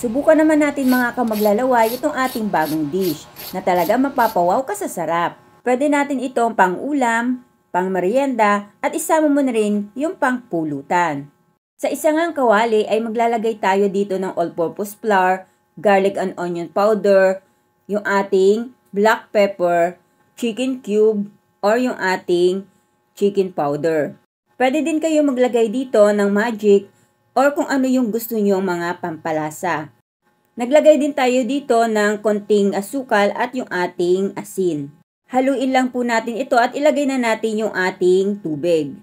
Subukan naman natin mga kamaglalaway itong ating bagong dish na talaga mapapawaw ka sa sarap. Pwede natin itong pang-ulam, pang-merienda at isama mo na rin yung pang-pulutan. Sa isang kawali ay maglalagay tayo dito ng all-purpose flour, garlic and onion powder, yung ating black pepper, chicken cube, or yung ating chicken powder. Pwede din kayo maglagay dito ng magic or kung ano yung gusto nyong mga pampalasa. Naglagay din tayo dito ng konting asukal at yung ating asin. Haluin lang po natin ito at ilagay na natin yung ating tubig.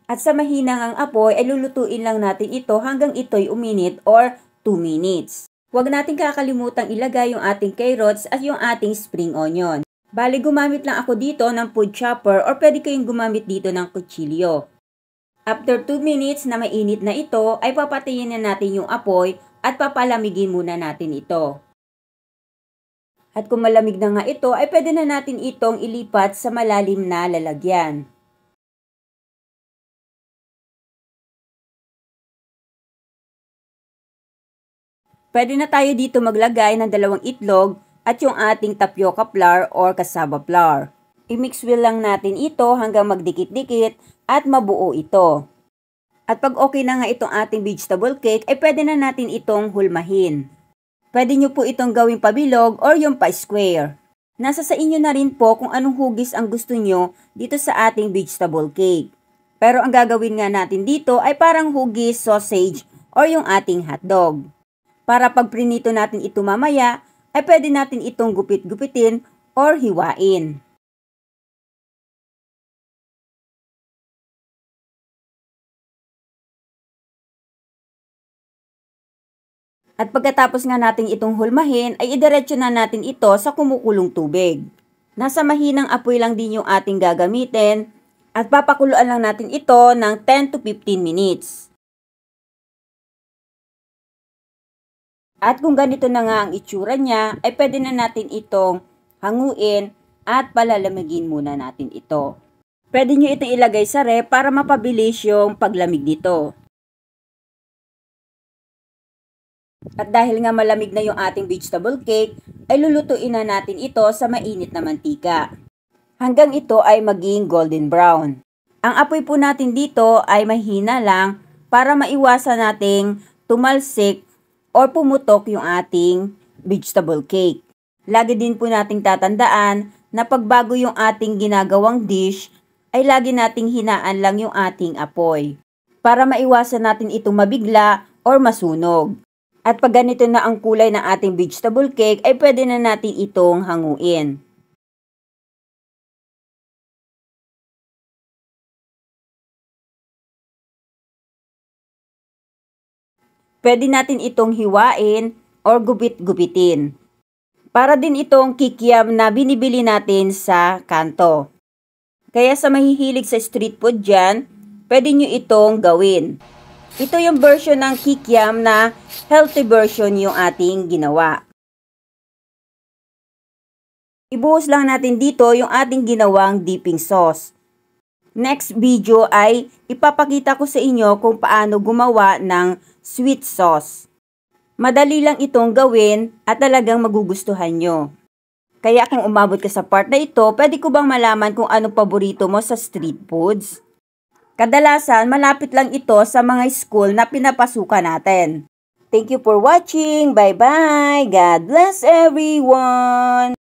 At sa mahinang apoy ay lulutuin lang natin ito hanggang ito'y uminit or 2 minutes. Huwag natin kakalimutang ilagay yung ating carrots at yung ating spring onion. Bali gumamit lang ako dito ng food chopper or pwede kayong gumamit dito ng kutsilyo. After 2 minutes na mainit na ito, ay papatayin na natin yung apoy at papalamigin muna natin ito. At kung malamig na nga ito, ay pwede na natin itong ilipat sa malalim na lalagyan. Pwede na tayo dito maglagay ng 2 itlog at yung ating tapioca flour or cassava flour. I-mix well lang natin ito hanggang magdikit-dikit at mabuo ito. At pag okay na nga itong ating vegetable cake, ay pwede na natin itong hulmahin. Pwede nyo po itong gawing pabilog or yung pa-square. Nasa sa inyo na rin po kung anong hugis ang gusto nyo dito sa ating vegetable cake. Pero ang gagawin nga natin dito ay parang hugis, sausage or yung ating hotdog. Para pag prinito natin ito mamaya, ay pwede natin itong gupit-gupitin or hiwain. At pagkatapos nga natin itong hulmahin, ay idiretso na natin ito sa kumukulong tubig. Nasa mahinang apoy lang din yung ating gagamitin at papakuluan lang natin ito ng 10 to 15 minutes. At kung ganito na nga ang itsura niya, ay pwede na natin itong hanguin at palalamigin muna natin ito. Pwede nyo itong ilagay sa ref para mapabilis yung paglamig nito. At dahil nga malamig na yung ating vegetable cake, ay lulutuin na natin ito sa mainit na mantika. Hanggang ito ay maging golden brown. Ang apoy po natin dito ay mahina lang para maiwasan nating tumalsik or pumutok yung ating vegetable cake. Lagi din po nating tatandaan na pagbago yung ating ginagawang dish, ay lagi nating hinaan lang yung ating apoy para maiwasan natin itong mabigla or masunog. At pag ganito na ang kulay ng ating vegetable cake, ay pwede na natin itong hanguin. Pwede natin itong hiwain or gupit-gupitin. Para din itong kikiam na binibili natin sa kanto. Kaya sa mahihilig sa street food dyan, pwede nyo itong gawin. Ito yung version ng kikiam na healthy version yung ating ginawa. Ibuhos lang natin dito yung ating ginawang dipping sauce. Next video ay ipapakita ko sa inyo kung paano gumawa ng sweet sauce. Madali lang itong gawin at talagang magugustuhan nyo. Kaya kung umabot ka sa part na ito, pwede ko bang malaman kung ano paborito mo sa street foods? Kadalasan, malapit lang ito sa mga school na pinapasukan natin. Thank you for watching. Bye-bye. God bless everyone.